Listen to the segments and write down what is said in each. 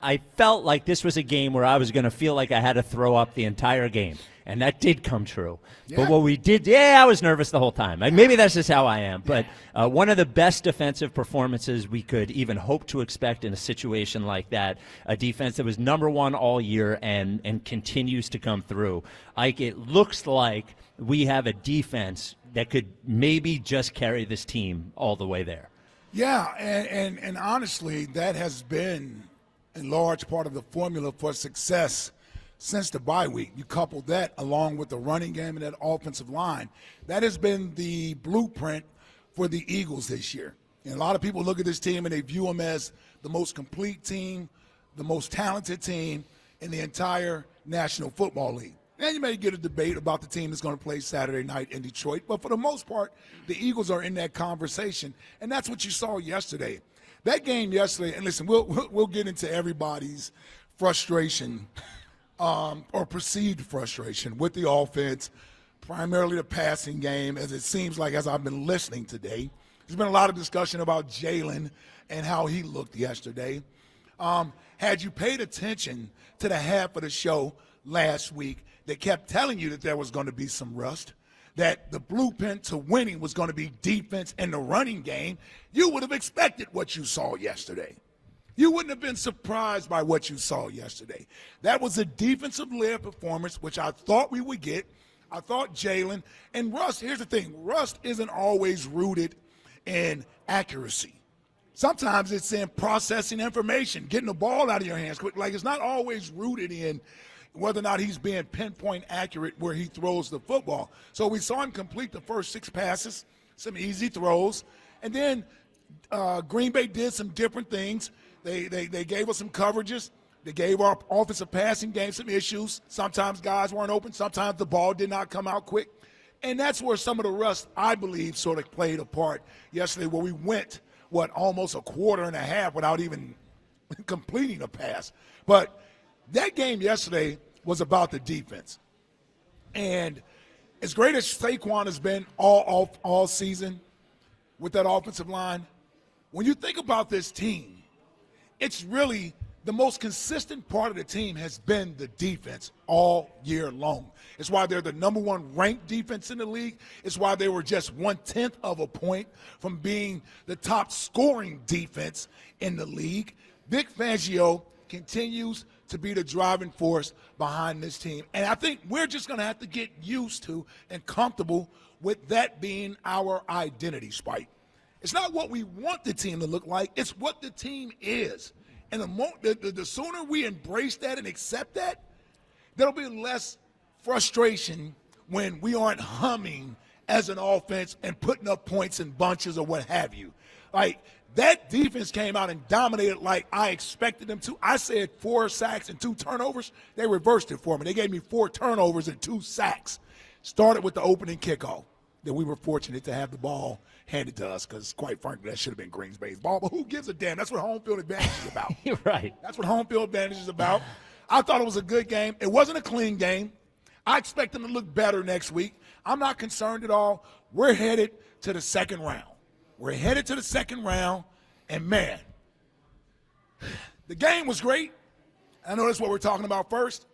I felt like this was a game where I was going to feel like I had to throw up the entire game, and that did come true. Yeah. But what we did, I was nervous the whole time. Maybe that's just how I am, but one of the best defensive performances we could even hope to expect in a situation like that, a defense that was number one all year and continues to come through. It looks like we have a defense that could maybe just carry this team all the way there. Yeah, and honestly, that has been a large part of the formula for success since the bye week. You couple that along with the running game and that offensive line. That has been the blueprint for the Eagles this year. And a lot of people look at this team and they view them as the most complete team, the most talented team in the entire National Football League. And you may get a debate about the team that's going to play Saturday night in Detroit, but for the most part, the Eagles are in that conversation, and that's what you saw yesterday. That game yesterday, and listen, we'll get into everybody's frustration or perceived frustration with the offense, primarily the passing game, as it seems like as I've been listening today. There's been a lot of discussion about Jalen and how he looked yesterday. Had you paid attention to the half of the show last week, they kept telling you that there was going to be some rust, that the blueprint to winning was going to be defense and the running game. You would have expected what you saw yesterday. You wouldn't have been surprised by what you saw yesterday. That was a defensive-led performance, which I thought we would get. I thought Jalen and Russ, here's the thing, Russ isn't always rooted in accuracy. Sometimes it's in processing information, getting the ball out of your hands quick. Like, it's not always rooted in whether or not he's being pinpoint accurate where he throws the football. So we saw him complete the first 6 passes, some easy throws. And then Green Bay did some different things. They gave us some coverages. They gave our offensive passing game some issues. Sometimes guys weren't open. Sometimes the ball did not come out quick. And that's where some of the rust, I believe, sort of played a part yesterday, where we went, almost a quarter and a half without even completing a pass. But that game yesterday was about the defense. And as great as Saquon has been all season with that offensive line, when you think about this team, it's really the most consistent part of the team has been the defense all year long. It's why they're the number one ranked defense in the league. It's why they were just 1/10 of a point from being the top scoring defense in the league. Vic Fangio continues to be the driving force behind this team. And I think we're just going to have to get used to and comfortable with that being our identity, Spike. It's not what we want the team to look like. It's what the team is. And the sooner we embrace that and accept that, there'll be less frustration when we aren't humming as an offense and putting up points in bunches or what have you. Like, that defense came out and dominated like I expected them to. I said 4 sacks and 2 turnovers. They reversed it for me. They gave me 4 turnovers and 2 sacks. Started with the opening kickoff. That we were fortunate to have the ball handed to us, because, quite frankly, that should have been Green Bay's ball. But who gives a damn? That's what home field advantage is about. You're right. That's what home field advantage is about. I thought it was a good game. It wasn't a clean game. I expect them to look better next week. I'm not concerned at all. We're headed to the second round. We're headed to the second round, and, man, the game was great. I know that's what we're talking about first.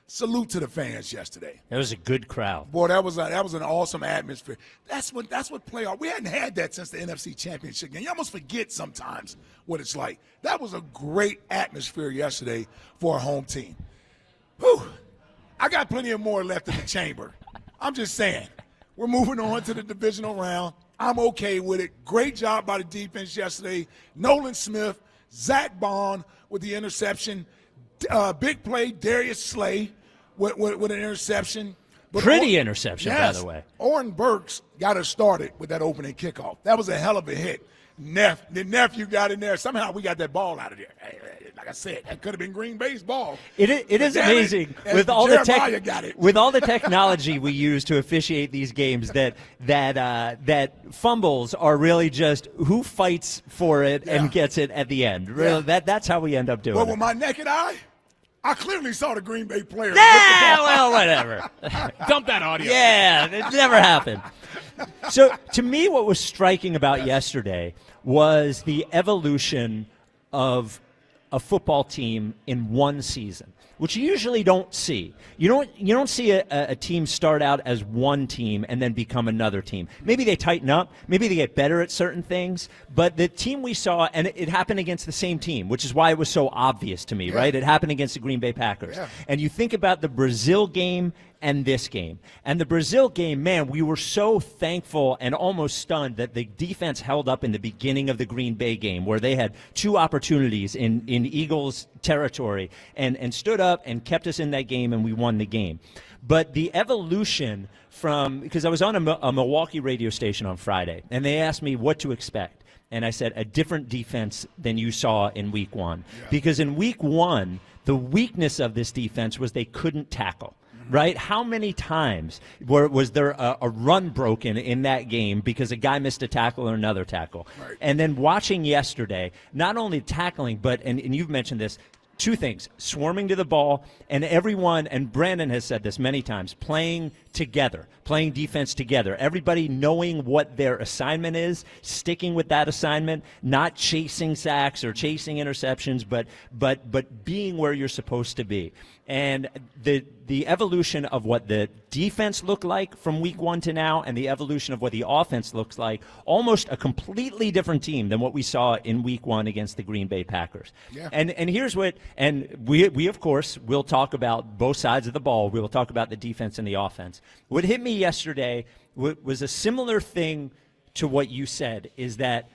Salute to the fans yesterday. It was a good crowd. Boy, that was an awesome atmosphere. That's what playoff. We hadn't had that since the NFC Championship game. You almost forget sometimes what it's like. That was a great atmosphere yesterday for a home team. Whew. I got plenty of more left in the chamber. I'm just saying. We're moving on to the divisional round. I'm okay with it. Great job by the defense yesterday. Nolan Smith, Zach Bond with the interception. Big play, Darius Slay with an interception. But Pretty interception, yes, by the way. Oren Burks got us started with that opening kickoff. That was a hell of a hit. The nephew got in there. Somehow we got that ball out of there. Like I said, that could have been Green Bay's ball. It is amazing with all the technology we use to officiate these games that fumbles are really just who fights for it and gets it at the end. Really, that's how we end up doing it. Well, with my naked eye, I clearly saw the Green Bay player. Yeah, well, whatever. Dump that audio. Yeah, it never happened. So, to me, what was striking about yesterday was the evolution of a football team in one season, which you usually don't see. You don't see a team start out as one team and then become another team. Maybe they tighten up, maybe they get better at certain things, but the team we saw, and it happened against the same team, which is why it was so obvious to me, right? It happened against the Green Bay Packers. Yeah. And you think about the Brazil game and this game. And the Brazil game, man, we were so thankful and almost stunned that the defense held up in the beginning of the Green Bay game, where they had two opportunities in Eagles territory and stood up and kept us in that game, and we won the game. But the evolution from, because I was on a Milwaukee radio station on Friday, and they asked me what to expect. And I said, a different defense than you saw in week one. Yeah. Because in week one, the weakness of this defense was they couldn't tackle. Right? How many times was there a run broken in that game because a guy missed a tackle or another tackle? Right. And then watching yesterday, not only tackling, but, and you've mentioned this, two things, swarming to the ball, and everyone, and Brandon has said this many times, playing together, playing defense together. Everybody knowing what their assignment is, sticking with that assignment, not chasing sacks or chasing interceptions, but being where you're supposed to be. And the evolution of what the defense looked like from week one to now, and the evolution of what the offense looks like, almost a completely different team than what we saw in week one against the Green Bay Packers. Yeah. And here's what, and we of course will talk about both sides of the ball. We will talk about the defense and the offense. What hit me yesterday was a similar thing to what you said, is that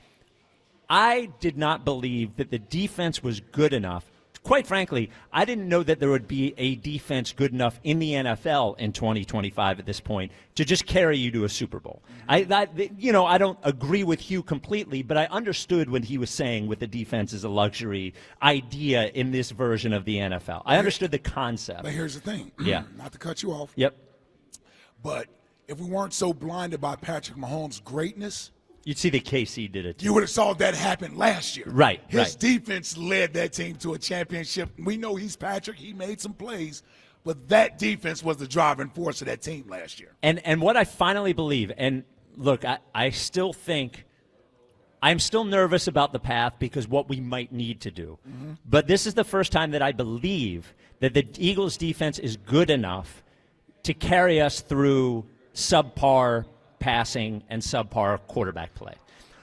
I did not believe that the defense was good enough. Quite frankly, I didn't know that there would be a defense good enough in the NFL in 2025 at this point to just carry you to a Super Bowl. I don't agree with Hugh completely, but I understood what he was saying with the defense as a luxury idea in this version of the NFL. I understood the concept. But here's the thing. Yeah. Not to cut you off. Yep. But if we weren't so blinded by Patrick Mahomes' greatness, you'd see that KC did it too. You would have saw that happen last year. Right. His defense led that team to a championship. We know he's Patrick. He made some plays. But that defense was the driving force of that team last year. And what I finally believe, and look, I still think I'm still nervous about the path because what we might need to do. Mm-hmm. But this is the first time that I believe that the Eagles defense is good enough to carry us through subpar passing and subpar quarterback play,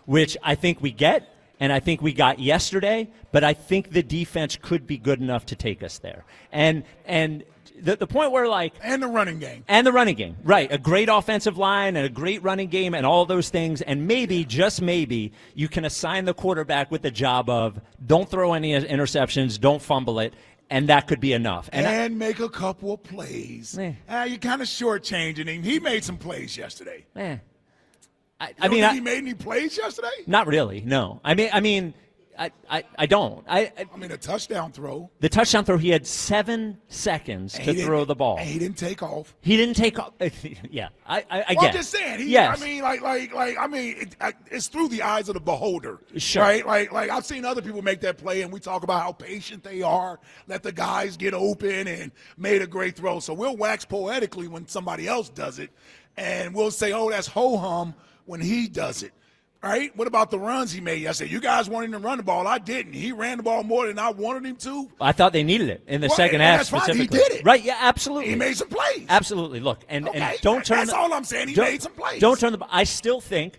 which I think we get, and I think we got yesterday, but I think the defense could be good enough to take us there. And the point where, like... And the running game. And the running game, right. A great offensive line and a great running game and all those things, and maybe, just maybe, you can assign the quarterback with the job of don't throw any interceptions, don't fumble it, and that could be enough. And make a couple of plays. You're kind of shortchanging him. He made some plays yesterday. I mean, he made any plays yesterday? Not really, no. I mean, I don't. I mean, a touchdown throw. The touchdown throw, he had 7 seconds to throw the ball. And he didn't take off. He didn't take off. Yeah, I guess. I'm just saying. Yes. I mean, it's through the eyes of the beholder. Sure. Right? Like I've seen other people make that play, and we talk about how patient they are, let the guys get open, and made a great throw. So we'll wax poetically when somebody else does it, and we'll say, oh, that's ho-hum when he does it. Right? What about the runs he made yesterday? You guys wanted him to run the ball. I didn't. He ran the ball more than I wanted him to. I thought they needed it in the second half specifically. He did it. Right, yeah, absolutely. He made some plays. Absolutely. Look, and don't turn That's all I'm saying. He made some plays. Don't turn the I still think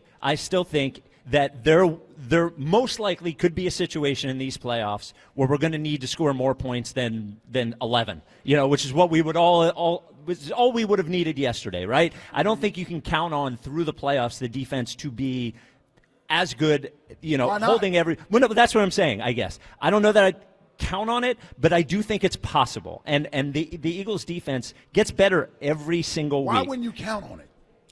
that there most likely could be a situation in these playoffs where we're going to need to score more points than 11, which is what we would all we would have needed yesterday, right? I don't think you can count on through the playoffs the defense to be as good, holding every. Well, no, but that's what I'm saying. I guess I don't know that I count on it, but I do think it's possible. And the Eagles defense gets better every single week. Why wouldn't you count on it?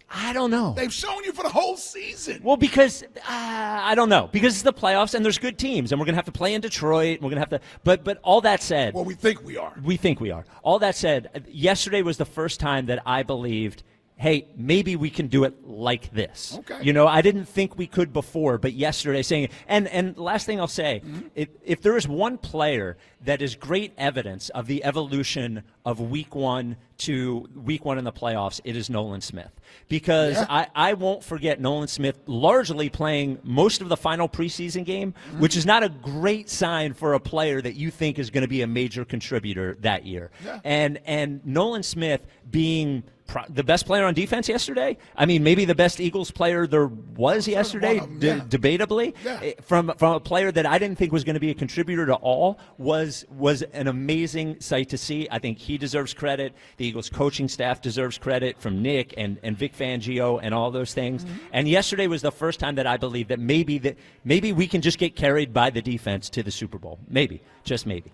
I don't know. They've shown you for the whole season. Well, because I don't know. Because it's the playoffs and there's good teams, and we're going to have to play in Detroit. And we're going to have to. But all that said, well, we think we are. We think we are. All that said, yesterday was the first time that I believed hey, maybe we can do it like this. Okay. You know, I didn't think we could before, but yesterday saying, and last thing I'll say, if there is one player that is great evidence of the evolution of week one to week one in the playoffs, it is Nolan Smith. Because I won't forget Nolan Smith largely playing most of the final preseason game, which is not a great sign for a player that you think is going to be a major contributor that year. Yeah. And Nolan Smith being the best player on defense yesterday. I mean, maybe the best Eagles player there was yesterday, debatably. Yeah. From a player that I didn't think was going to be a contributor to all was an amazing sight to see. I think he deserves credit. The Eagles coaching staff deserves credit from Nick and Vic Fangio and all those things. And yesterday was the first time that I believe that maybe we can just get carried by the defense to the Super Bowl. Maybe, just maybe.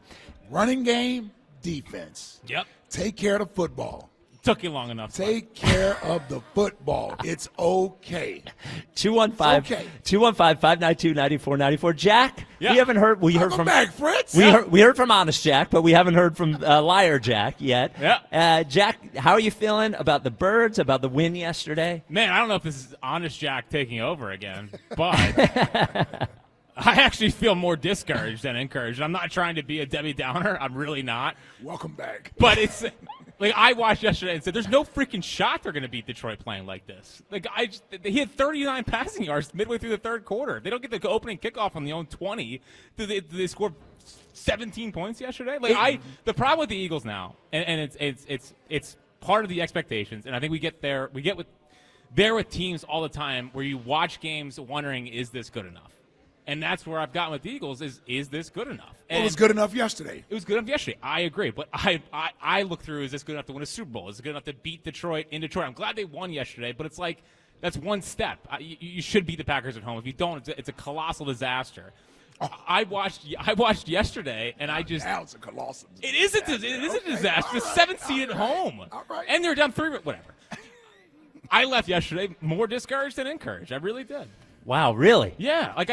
Running game, defense. Yep. Take care of the football. Took you long enough. Take care of the football. It's okay. 215-592-9494. Jack, Yeah. we haven't heard. We heard Welcome from back, Fritz. we heard from Honest Jack, but we haven't heard from Liar Jack yet. Yeah. Jack, how are you feeling about the Birds? About the win yesterday? Man, I don't know if this is Honest Jack taking over again, but I actually feel more discouraged than encouraged. I'm not trying to be a Debbie Downer. I'm really not. Welcome back. But it's like I watched yesterday and said, "There's no freaking shot they're going to beat Detroit playing like this." Like he had 39 passing yards midway through the third quarter. They don't get the opening kickoff on the own 20. They scored 17 points yesterday. Like the problem with the Eagles now, and it's part of the expectations, and I think we get there. We get with teams all the time where you watch games wondering, is this good enough? And that's where I've gotten with the Eagles is this good enough? And it was good enough yesterday. It was good enough yesterday. I agree. But I look through, is this good enough to win a Super Bowl? Is it good enough to beat Detroit in Detroit? I'm glad they won yesterday, but it's like that's one step. You should beat the Packers at home. If you don't, it's a colossal disaster. I watched yesterday, and I just – now it's a colossal disaster. It is a disaster. The seventh seed at home. All right. And they're down 3 – whatever. I left yesterday more discouraged than encouraged. I really did. Wow, really? Yeah. Like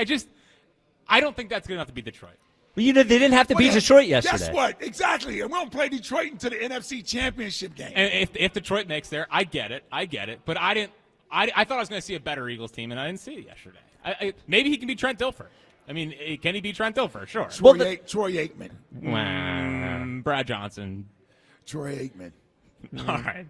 I don't think that's good enough to beat Detroit. Well, they didn't have to beat Detroit yesterday. Guess what? Exactly. And we don't play Detroit into the NFC Championship game. And if Detroit makes there, I get it. But I didn't. I thought I was going to see a better Eagles team, and I didn't see it yesterday. Maybe he can be Trent Dilfer. I mean, can he be Trent Dilfer? Sure. Troy Aikman. Brad Johnson. Troy Aikman. All right.